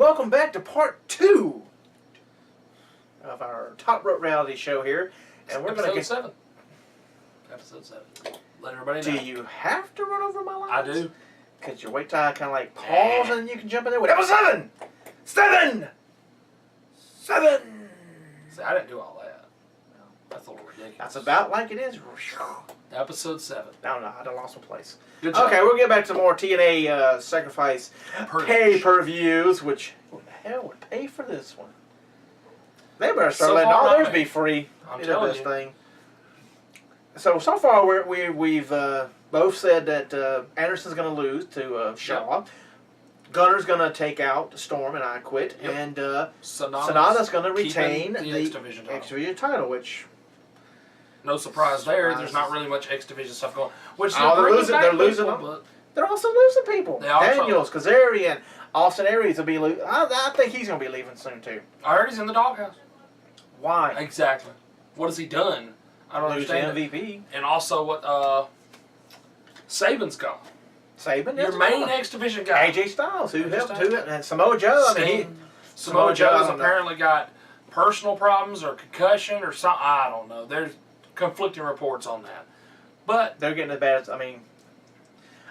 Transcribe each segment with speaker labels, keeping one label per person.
Speaker 1: welcome back to part 2 of our Top Rope reality show here. And we're going to get...
Speaker 2: Episode 7. Let everybody know.
Speaker 1: Do you have to run over my lines?
Speaker 2: I do.
Speaker 1: Could you wait till I kind of like pause and then you can jump in there with episode 7! 7!
Speaker 2: See, I didn't do all that. No, that's a little ridiculous.
Speaker 1: That's about like it is.
Speaker 2: Episode 7.
Speaker 1: No, I done lost my place.
Speaker 2: Good job.
Speaker 1: Okay, we'll get back to more TNA Sacrifice pay-per-views, which who the hell would pay for this one? They better start letting all theirs be free.
Speaker 2: I'm telling you.
Speaker 1: Thing. So far we've both said that Anderson's going to lose to Shaw. Yep. Gunner's going to take out Storm and I Quit. Yep. And Sonata's going to retain the X Division title, which...
Speaker 2: No surprise there. There's not really much X Division stuff going. Which
Speaker 1: they're losing them. They're also losing people. Daniels, Kazarian, Austin Aries will be losing. I think he's going to be leaving soon too.
Speaker 2: I heard he's in the doghouse.
Speaker 1: Why?
Speaker 2: Exactly. What has he done? I don't understand.
Speaker 1: MVP.
Speaker 2: And also what Saban's gone.
Speaker 1: Saban,
Speaker 2: your main X Division guy.
Speaker 1: AJ Styles, who helped to it, and Samoa Joe.
Speaker 2: Samoa Joe's apparently got personal problems or concussion or something. I don't know. There's conflicting reports on that, but
Speaker 1: they're getting as bad as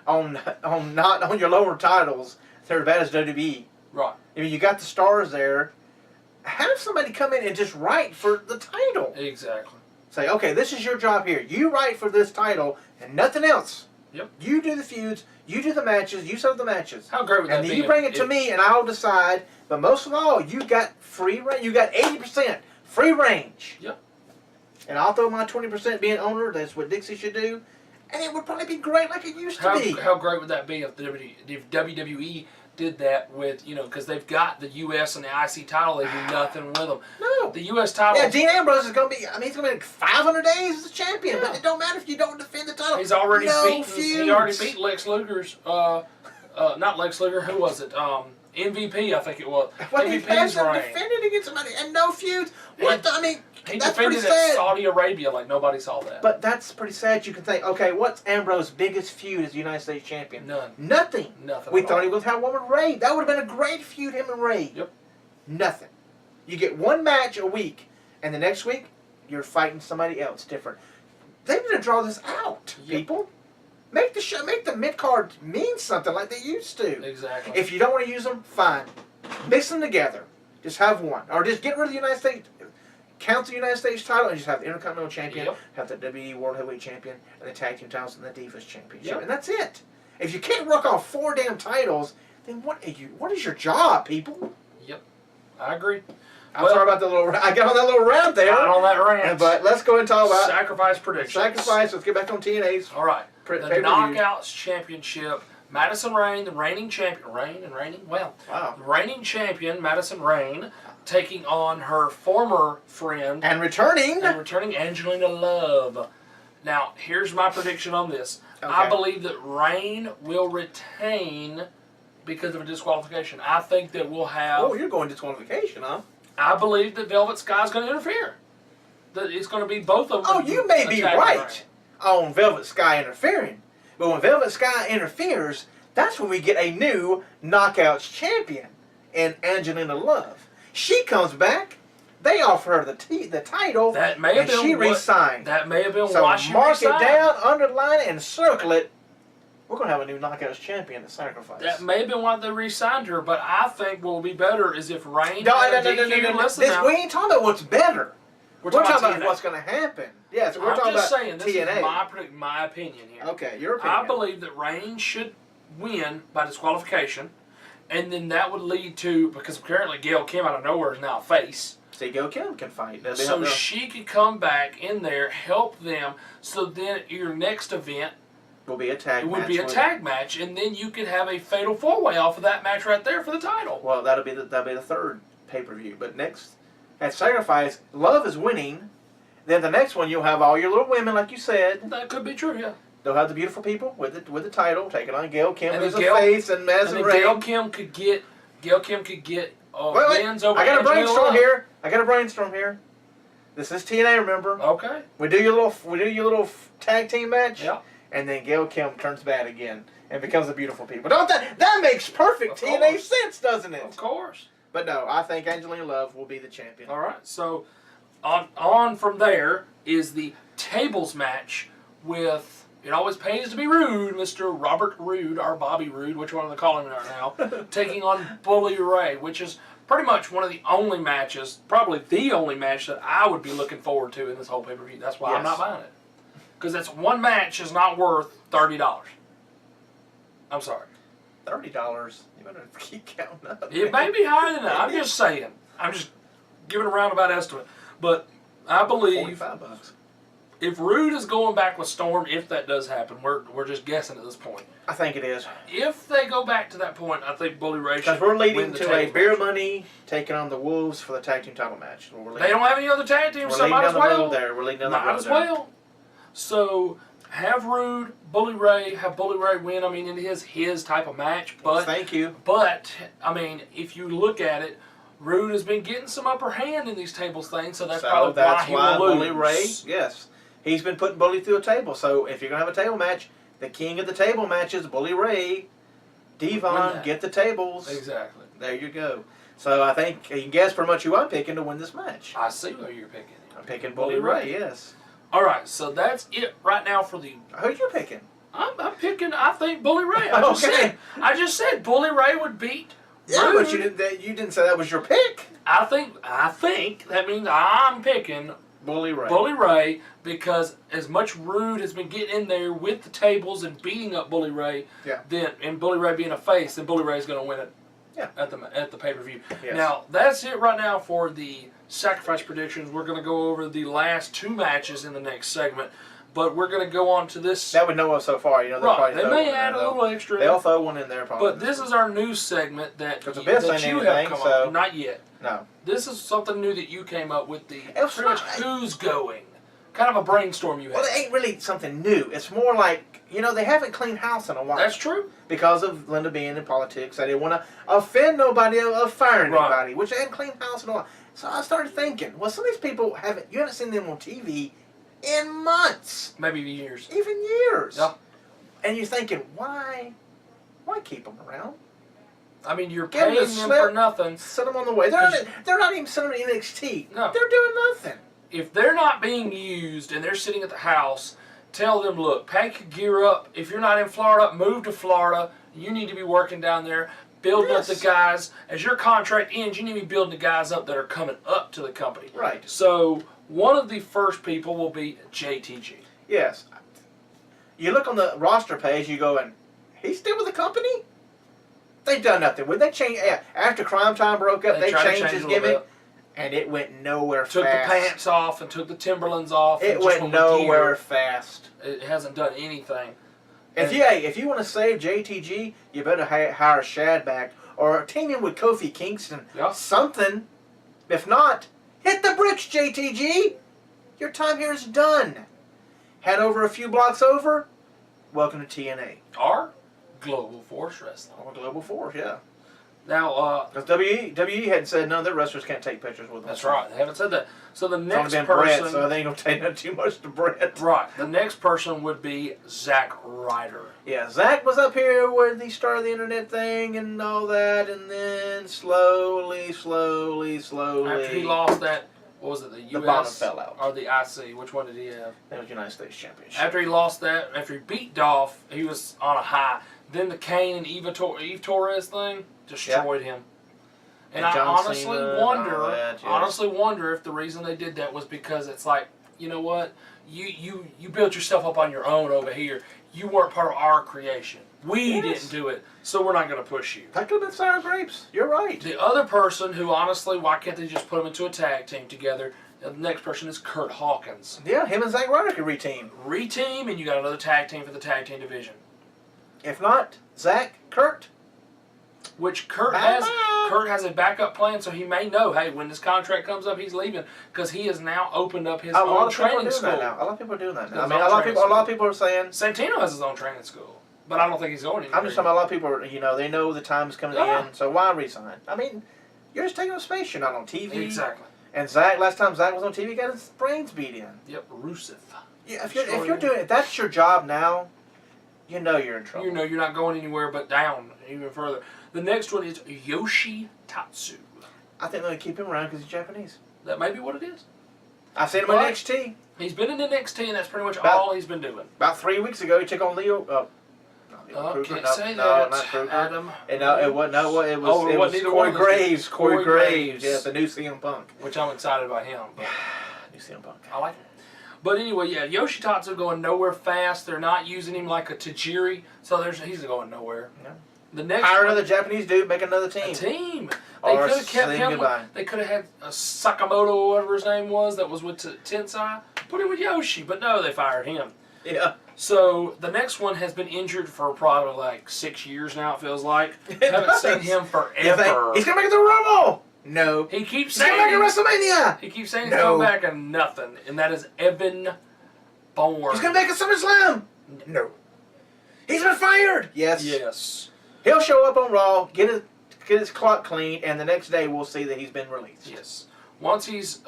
Speaker 1: on your lower titles. They're as bad as WWE.
Speaker 2: Right.
Speaker 1: I mean, you got the stars there. Have somebody come in and just write for the title.
Speaker 2: Exactly.
Speaker 1: Say, okay, this is your job here. You write for this title and nothing else.
Speaker 2: Yep.
Speaker 1: You do the feuds. You do the matches. You set up the matches.
Speaker 2: How great would that be?
Speaker 1: And then you bring it to me, and I'll decide. But most of all, you got free range. You got 80% free range.
Speaker 2: Yep.
Speaker 1: And I'll throw my 20% being owner. That's what Dixie should do. And it would probably be great like it used to be.
Speaker 2: How great would that be if WWE did that with, because they've got the U.S. and the IC title, they do nothing with them.
Speaker 1: No.
Speaker 2: The U.S. title.
Speaker 1: Yeah, Dean Ambrose is going to be, he's going to be like 500 days as a champion, but it don't matter if you don't defend the title.
Speaker 2: He's already He already beat Lex Luger's, not Lex Luger, who was it? MVP, I think it was.
Speaker 1: Well, he hasn't defended against somebody, and no feuds. He that's pretty sad.
Speaker 2: Defended at Saudi Arabia like nobody saw that.
Speaker 1: But that's pretty sad. You can think, okay, what's Ambrose's biggest feud as the United States champion?
Speaker 2: None.
Speaker 1: Nothing.
Speaker 2: Nothing.
Speaker 1: We thought he would have one with Ray. That would have been a great feud, him and Ray.
Speaker 2: Yep.
Speaker 1: Nothing. You get one match a week, and the next week, you're fighting somebody else different. They need to draw this out, people. Make the show, make the mid-card mean something like they used to.
Speaker 2: Exactly.
Speaker 1: If you don't want to use them, fine. Mix them together. Just have one. Or just get rid of the United States, count the United States title, and just have the Intercontinental Champion, have the WWE World Heavyweight Champion, and the Tag Team titles, and the Divas Championship. And that's it. If you can't work off 4 damn titles, then what is your job, people?
Speaker 2: Yep. I agree.
Speaker 1: I'm sorry about the I got on that little rant there.
Speaker 2: Got on that rant.
Speaker 1: But let's go and talk about
Speaker 2: Sacrifice predictions.
Speaker 1: Sacrifice. Let's get back on TNA's.
Speaker 2: All right. The Knockouts Championship. Madison Rayne, the reigning champion. The reigning champion, Madison Rayne, taking on her former friend.
Speaker 1: And returning
Speaker 2: Angelina Love. Now, here's my prediction on this. Okay. I believe that Rayne will retain because of a disqualification. I think that we'll have...
Speaker 1: Oh, you're going disqualification, huh?
Speaker 2: I believe that Velvet Sky's going to interfere. That it's going to be both of them.
Speaker 1: Oh, you may be right on Velvet Sky interfering. But when Velvet Sky interferes, that's when we get a new Knockouts champion in Angelina Love. She comes back. They offer her the title.
Speaker 2: That may have been
Speaker 1: she resigns.
Speaker 2: That may have been
Speaker 1: why she resigned. Mark it down, underline it, and circle it. We're going to have a new Knockouts champion at Sacrifice.
Speaker 2: That may have been why they re-signed her, but I think what will be better is if Rayne...
Speaker 1: No. We ain't talking about what's better. We're talking about what's going to happen. Yeah, so we're talking about TNA.
Speaker 2: This is my opinion here.
Speaker 1: Okay, your opinion.
Speaker 2: I believe that Rayne should win by disqualification, and then that would lead to... Because currently Gail Kim out of nowhere is now a face.
Speaker 1: See, Gail Kim can fight.
Speaker 2: So she could come back in there, help them, so then your next event...
Speaker 1: Will be a tag match.
Speaker 2: It would be a tag match, and then you could have a fatal 4-way off of that match right there for the title.
Speaker 1: Well, that'll be the third pay-per-view. But next, at Sacrifice, Love is winning. Then the next one, you'll have all your little women, like you said.
Speaker 2: That could be true, yeah.
Speaker 1: They'll have the beautiful people with the title, taking on Gail Kim as a face, and Madison Rayne.
Speaker 2: Gail Kim could get wins over.
Speaker 1: I got a brainstorm here. This is TNA, remember?
Speaker 2: Okay.
Speaker 1: We do your little tag team match.
Speaker 2: Yeah.
Speaker 1: And then Gail Kim turns bad again. and becomes the beautiful people. Don't that makes perfect TNA sense, doesn't it?
Speaker 2: Of course.
Speaker 1: But no, I think Angelina Love will be the champion.
Speaker 2: All right. So on from there is the tables match with. It always pays to be rude, Mr. Robert Roode, or Bobby Roode, which one are they calling him right now, taking on Bully Ray, which is pretty much one of the only matches, probably the only match that I would be looking forward to in this whole pay-per-view. That's why I'm not buying it. Because that's one match is not worth $30. I'm sorry.
Speaker 1: $30? You better keep counting up.
Speaker 2: It may be higher than that. I'm just saying. I'm just giving a roundabout estimate. But I believe
Speaker 1: $45.
Speaker 2: if Rude is going back with Storm, if that does happen, we're just guessing at this point.
Speaker 1: I think it is.
Speaker 2: If they go back to that point, I think Bully Ray should
Speaker 1: because we're leading
Speaker 2: win the
Speaker 1: to a
Speaker 2: tag
Speaker 1: Beer
Speaker 2: match.
Speaker 1: Money taking on the Wolves for the tag team title match.
Speaker 2: They don't have any other tag teams, so
Speaker 1: leading
Speaker 2: might
Speaker 1: down
Speaker 2: as
Speaker 1: the
Speaker 2: well.
Speaker 1: road there. We're leading down the road
Speaker 2: Might as well. So have Rude, Bully Ray, have Bully Ray win. I mean, it is his type of match, but
Speaker 1: thank you.
Speaker 2: But I mean, if you look at it, Rude has been getting some upper hand in these tables things, so that's probably why he will lose.
Speaker 1: Bully Ray, yes, he's been putting Bully through a table. So if you're gonna have a table match, the king of the table matches, Bully Ray, Devon, get the tables.
Speaker 2: Exactly.
Speaker 1: There you go. So I think you can guess pretty much who I'm picking to win this match.
Speaker 2: I see who you're picking.
Speaker 1: I'm picking Bully Ray. Yes.
Speaker 2: All right, so that's it right now for the.
Speaker 1: Who you picking?
Speaker 2: I'm picking. I think Bully Ray. I just said Bully Ray would beat.
Speaker 1: Yeah,
Speaker 2: Rude.
Speaker 1: but you didn't say that was your pick.
Speaker 2: I think that means I'm picking
Speaker 1: Bully Ray.
Speaker 2: Bully Ray because as much Rude has been getting in there with the tables and beating up Bully Ray, and Bully Ray being a face, then Bully Ray is going to win it.
Speaker 1: Yeah.
Speaker 2: At the pay-per-view.
Speaker 1: Yes.
Speaker 2: Now that's it right now for the sacrifice predictions. We're going to go over the last two matches in the next segment, but we're going to go on to this.
Speaker 1: That we know of so far. You know,
Speaker 2: Right. They may add a little extra.
Speaker 1: They'll throw one in there probably.
Speaker 2: But this is our new segment that
Speaker 1: the
Speaker 2: you,
Speaker 1: Abyss
Speaker 2: that
Speaker 1: ain't
Speaker 2: you
Speaker 1: anything,
Speaker 2: have come
Speaker 1: so-
Speaker 2: up with. Not yet.
Speaker 1: No.
Speaker 2: This is something new that you came up with. Pretty much
Speaker 1: not-
Speaker 2: who's going. Kind of a brainstorm you had.
Speaker 1: Well, it ain't really something new. It's more like, they haven't cleaned house in a while.
Speaker 2: That's true.
Speaker 1: Because of Linda being in politics. I didn't want to offend nobody or fire anybody, which they hadn't cleaned house in a while. So I started thinking, well, some of these people you haven't seen them on TV in months.
Speaker 2: Maybe years.
Speaker 1: Even years.
Speaker 2: Yeah.
Speaker 1: And you're thinking, why keep them around?
Speaker 2: I mean, you're
Speaker 1: Give them
Speaker 2: paying
Speaker 1: the
Speaker 2: them
Speaker 1: slip.
Speaker 2: for nothing.
Speaker 1: Send them on the way. They're not even sending them to NXT.
Speaker 2: No.
Speaker 1: They're doing nothing.
Speaker 2: If they're not being used and they're sitting at the house, tell them, look, pack your gear up. If you're not in Florida, move to Florida. You need to be working down there, building up the guys. As your contract ends, you need to be building the guys up that are coming up to the company.
Speaker 1: Right.
Speaker 2: So one of the first people will be JTG.
Speaker 1: Yes. You look on the roster page, you go, and he's still with the company? They've done nothing. When they changed, after Crime Time broke up, they changed his gimmick, and it went nowhere
Speaker 2: took
Speaker 1: fast.
Speaker 2: Took the pants off and took the Timberlands off.
Speaker 1: It
Speaker 2: and just
Speaker 1: went nowhere
Speaker 2: gear.
Speaker 1: fast.
Speaker 2: It hasn't done anything.
Speaker 1: If you want to save JTG, you better hire Shad back or team him with Kofi Kingston.
Speaker 2: Yeah.
Speaker 1: Something. If not, hit the bricks, JTG. Your time here is done. Head over a few blocks over. Welcome to TNA.
Speaker 2: Or Global Force Wrestling.
Speaker 1: Or Global Force, yeah.
Speaker 2: Now,
Speaker 1: because WWE had said no, their wrestlers can't take pictures with them.
Speaker 2: That's right. They haven't said that. So the next
Speaker 1: person,
Speaker 2: Brett,
Speaker 1: so they ain't gonna take that too much to Brett.
Speaker 2: Right. The next person would be Zack Ryder.
Speaker 1: Yeah, Zack was up here where he started the internet thing and all that, and then slowly.
Speaker 2: After he lost that, what was it, the US?
Speaker 1: The bottom fell out.
Speaker 2: Or the IC? Which one did he have?
Speaker 1: That was United States Championship.
Speaker 2: After he lost that, after he beat Dolph, he was on a high. Then the Kane and Eve Torres thing destroyed him. And I honestly wonder if the reason they did that was because it's like, you know what? You built yourself up on your own over here. You weren't part of our creation. We didn't do it, so we're not going to push you.
Speaker 1: That could have been sour grapes. You're right.
Speaker 2: The other person who, honestly, why can't they just put them into a tag team together? The next person is Kurt Hawkins.
Speaker 1: Yeah, him and Zack Ryder could reteam.
Speaker 2: Reteam, and you got another tag team for the tag team division.
Speaker 1: If not, Zack, Kurt.
Speaker 2: Which Kurt has a backup plan, so he may know, hey, when this contract comes up, he's leaving because he has now opened up his own training school.
Speaker 1: A lot of people are doing that now. I mean, a lot of people are saying
Speaker 2: Santino has his own training school, but I don't think he's going anywhere.
Speaker 1: I'm just talking about a lot of people are, they know the time is coming in, so why resign? I mean, you're just taking up space. You're not on TV.
Speaker 2: Exactly.
Speaker 1: And Zack, last time Zack was on TV, he got his brains beat in.
Speaker 2: Yep, Rusev.
Speaker 1: Yeah, if you're doing it, that's your job now. you know you're in trouble.
Speaker 2: You know you're not going anywhere but down even further. The next one is Yoshitatsu.
Speaker 1: I think they're going to keep him around because he's Japanese.
Speaker 2: That may be what it is.
Speaker 1: I've seen him in NXT.
Speaker 2: He's been in NXT, and that's pretty much
Speaker 1: About-
Speaker 2: all he's been doing.
Speaker 1: About 3 weeks ago, he took on Leo.
Speaker 2: Can't say that,
Speaker 1: not Kruger.
Speaker 2: Adam.
Speaker 1: And it wasn't. No, it was.
Speaker 2: Oh, it
Speaker 1: it was
Speaker 2: wasn't either one
Speaker 1: Corey
Speaker 2: of those
Speaker 1: Graves.
Speaker 2: dudes.
Speaker 1: Corey
Speaker 2: Corey
Speaker 1: Graves.
Speaker 2: Graves.
Speaker 1: Yeah, the new CM Punk.
Speaker 2: Which I'm excited about him. But
Speaker 1: New CM Punk.
Speaker 2: I like him. But anyway, yeah, Yoshitatsu going nowhere fast. They're not using him like a Tajiri, so he's going nowhere.
Speaker 1: No.
Speaker 2: The next
Speaker 1: Hire
Speaker 2: one,
Speaker 1: another Japanese dude, make another team.
Speaker 2: a team. They
Speaker 1: Or
Speaker 2: could have kept
Speaker 1: say
Speaker 2: him.
Speaker 1: goodbye.
Speaker 2: They could have had Sakamoto or whatever his name was that was with Tensai. Put him with Yoshi, but no, they fired him.
Speaker 1: Yeah.
Speaker 2: So the next one has been injured for probably like 6 years now. It feels like haven't seen him forever.
Speaker 1: He's gonna make it the Rumble. No.
Speaker 2: He keeps
Speaker 1: He's gonna make it
Speaker 2: saying
Speaker 1: WrestleMania.
Speaker 2: he keeps saying he's
Speaker 1: No.
Speaker 2: coming back and nothing, and that is Evan Bourne.
Speaker 1: He's gonna make it SummerSlam. No. He's been fired. Yes.
Speaker 2: Yes.
Speaker 1: He'll show up on Raw, get his clock clean, and the next day we'll see that he's been released.
Speaker 2: Yes. Once he's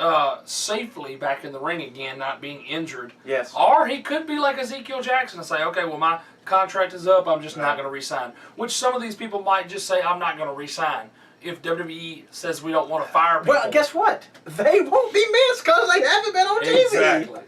Speaker 2: safely back in the ring again, not being injured.
Speaker 1: Yes.
Speaker 2: Or he could be like Ezekiel Jackson and say, okay, well, my contract is up. I'm just not going to re-sign. Which some of these people might just say, I'm not going to re-sign if WWE says we don't want to fire people.
Speaker 1: Well, guess what? They won't be missed because they haven't been on TV.
Speaker 2: Exactly.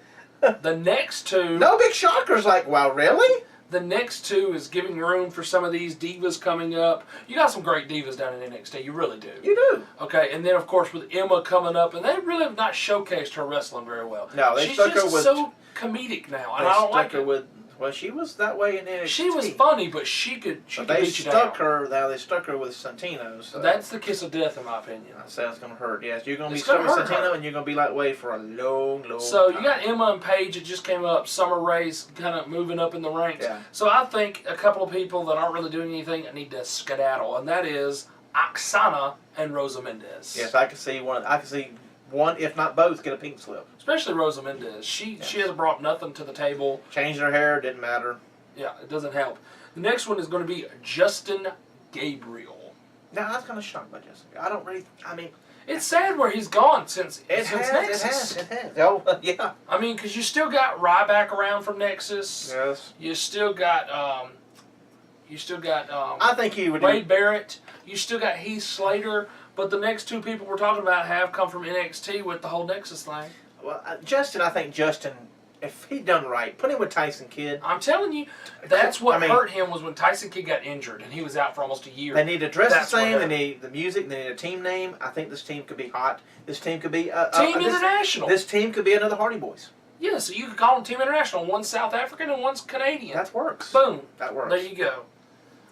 Speaker 2: The next two...
Speaker 1: No big shockers like, wow, really?
Speaker 2: The next two is giving room for some of these divas coming up. You got some great divas down in NXT. You really do.
Speaker 1: You do.
Speaker 2: Okay, and then, of course, with Emma coming up, and they really have not showcased her wrestling very well.
Speaker 1: No, they
Speaker 2: She's
Speaker 1: stuck her
Speaker 2: just
Speaker 1: with...
Speaker 2: so comedic now, and
Speaker 1: They
Speaker 2: I don't
Speaker 1: stuck
Speaker 2: like
Speaker 1: her
Speaker 2: it.
Speaker 1: with... Well, she was that way in NXT.
Speaker 2: She was funny, but she could
Speaker 1: But they
Speaker 2: beat you
Speaker 1: stuck
Speaker 2: down.
Speaker 1: her. Now they stuck her with Santino. So
Speaker 2: That's the kiss of death, in my opinion.
Speaker 1: that sounds gonna hurt. Yes, you're gonna be
Speaker 2: It's
Speaker 1: stuck
Speaker 2: gonna
Speaker 1: with
Speaker 2: hurt
Speaker 1: Santino,
Speaker 2: her.
Speaker 1: and you're gonna be like Wade for a long, long
Speaker 2: So
Speaker 1: time.
Speaker 2: you got Emma and Paige that just came up. Summer Rae's kind of moving up in the ranks.
Speaker 1: Yeah.
Speaker 2: So I think a couple of people that aren't really doing anything need to skedaddle, and that is Oksana and Rosa Mendez.
Speaker 1: Yes, I can see one. I can see one, if not both, get a pink slip.
Speaker 2: Especially Rosa Mendez. She has brought nothing to the table.
Speaker 1: Changed her hair, didn't matter.
Speaker 2: Yeah, it doesn't help. The next one is going to be Justin Gabriel.
Speaker 1: Now I was kind of shocked by Jessica. I don't really. I mean,
Speaker 2: It's sad where he's gone since
Speaker 1: it has.
Speaker 2: Nexus.
Speaker 1: It has. Oh, yeah.
Speaker 2: I mean, because you still got Ryback around from Nexus.
Speaker 1: Yes.
Speaker 2: You still got
Speaker 1: I think he would.
Speaker 2: Wade Barrett. You still got Heath Slater. But the next two people we're talking about have come from NXT with the whole Nexus thing.
Speaker 1: Well, Justin. I think Justin. If he done right, put him with Tyson Kidd.
Speaker 2: I'm telling you, that's what
Speaker 1: I mean-
Speaker 2: hurt him was when Tyson Kidd got injured and he was out for almost a year.
Speaker 1: They need to dress
Speaker 2: That's
Speaker 1: the
Speaker 2: what
Speaker 1: same. They
Speaker 2: hurt.
Speaker 1: need the music. They need a team name. I think this team could be hot. This team could be
Speaker 2: Team International.
Speaker 1: This team could be another Hardy Boys.
Speaker 2: Yeah, so you could call them Team International. One's South African and one's Canadian.
Speaker 1: That works.
Speaker 2: Boom.
Speaker 1: That works.
Speaker 2: There you go.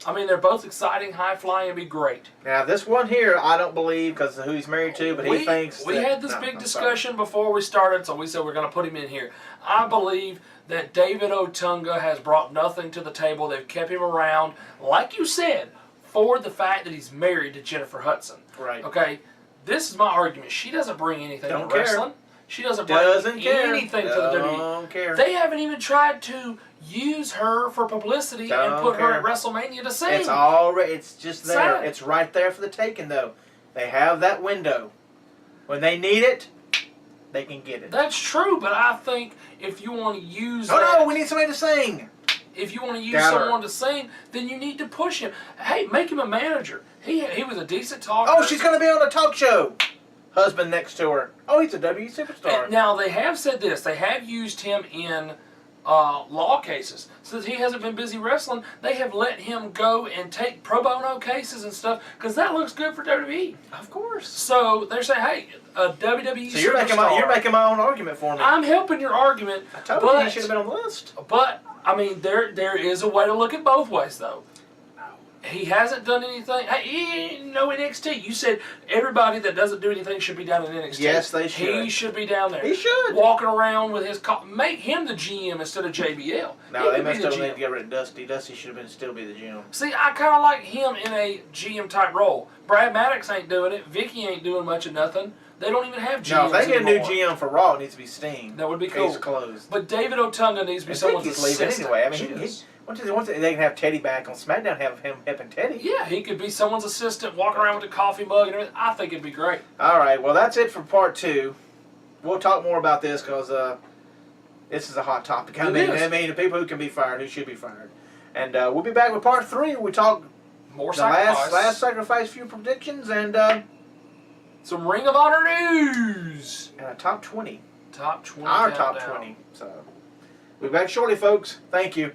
Speaker 2: I mean, they're both exciting, high-flying, and be great.
Speaker 1: Now this one here, I don't believe because of who he's married to, but he thinks
Speaker 2: we
Speaker 1: that,
Speaker 2: had this
Speaker 1: no,
Speaker 2: big
Speaker 1: I'm
Speaker 2: discussion before we started, so we said we're going to put him in here. I believe that David Otunga has brought nothing to the table. They've kept him around, like you said, for the fact that he's married to Jennifer Hudson.
Speaker 1: sorry. Right.
Speaker 2: Okay, this is my argument. She doesn't bring anything
Speaker 1: Don't
Speaker 2: to
Speaker 1: care.
Speaker 2: wrestling. She doesn't bring
Speaker 1: Doesn't care.
Speaker 2: anything to the WWE.
Speaker 1: Don't care.
Speaker 2: They haven't even tried to use her for publicity and
Speaker 1: Don't
Speaker 2: put her
Speaker 1: care.
Speaker 2: at WrestleMania to sing.
Speaker 1: It's already. It's just there.
Speaker 2: Sad.
Speaker 1: It's right there for the taking, though. They have that window. When they need it, they can get it.
Speaker 2: That's true, but I think if you want to use
Speaker 1: Oh
Speaker 2: that,
Speaker 1: no, we need somebody to sing.
Speaker 2: if you want to use
Speaker 1: Got her.
Speaker 2: someone to sing, then you need to push him. Hey, make him a manager. He was a decent talker.
Speaker 1: Oh, she's gonna be on a talk show. Husband next to her. Oh, he's a W superstar.
Speaker 2: Now they have said this. They have used him in law cases. Since he hasn't been busy wrestling, they have let him go and take pro bono cases and stuff because that looks good for WWE.
Speaker 1: Of course.
Speaker 2: So they're saying, hey, a WWE
Speaker 1: So you're
Speaker 2: superstar.
Speaker 1: making my own argument for me.
Speaker 2: I'm helping your argument.
Speaker 1: I told
Speaker 2: but,
Speaker 1: you he should have been on the list.
Speaker 2: But I mean, there is a way to look at both ways, though. He hasn't done anything. Hey, no NXT. You said everybody that doesn't do anything should be down in NXT.
Speaker 1: Yes, they should.
Speaker 2: He should be down there.
Speaker 1: He should.
Speaker 2: Walking around with his make him the GM instead of JBL.
Speaker 1: No,
Speaker 2: He
Speaker 1: they
Speaker 2: could be
Speaker 1: messed
Speaker 2: the
Speaker 1: up. They
Speaker 2: GM.
Speaker 1: need to get rid of Dusty. Dusty should have been still be the GM.
Speaker 2: See, I kind of like him in a GM type role. Brad Maddox ain't doing it. Vicky ain't doing much of nothing. They don't even have GMs
Speaker 1: No, if they get a new
Speaker 2: anymore.
Speaker 1: GM for Raw, it needs to be Sting.
Speaker 2: That would be
Speaker 1: Case
Speaker 2: cool.
Speaker 1: closed.
Speaker 2: But David Otunga needs to be
Speaker 1: And
Speaker 2: someone's
Speaker 1: Vicky's leaving
Speaker 2: assistant.
Speaker 1: anyway. I mean,
Speaker 2: She
Speaker 1: he,
Speaker 2: is.
Speaker 1: once they can have Teddy back on SmackDown, have him and Teddy.
Speaker 2: Yeah, he could be someone's assistant, walking around with a coffee mug and everything. I think it'd be great.
Speaker 1: All right, well, that's it for part 2. We'll talk more about this because this is a hot topic. I
Speaker 2: It
Speaker 1: mean,
Speaker 2: is.
Speaker 1: the people who can be fired, who should be fired. And we'll be back with part 3. We talk
Speaker 2: More
Speaker 1: the
Speaker 2: sacrifice.
Speaker 1: last sacrifice, few predictions, and
Speaker 2: Some Ring of Honor news.
Speaker 1: top 20.
Speaker 2: Top 20.
Speaker 1: Our
Speaker 2: countdown.
Speaker 1: top 20. So we'll be back shortly, folks. Thank you.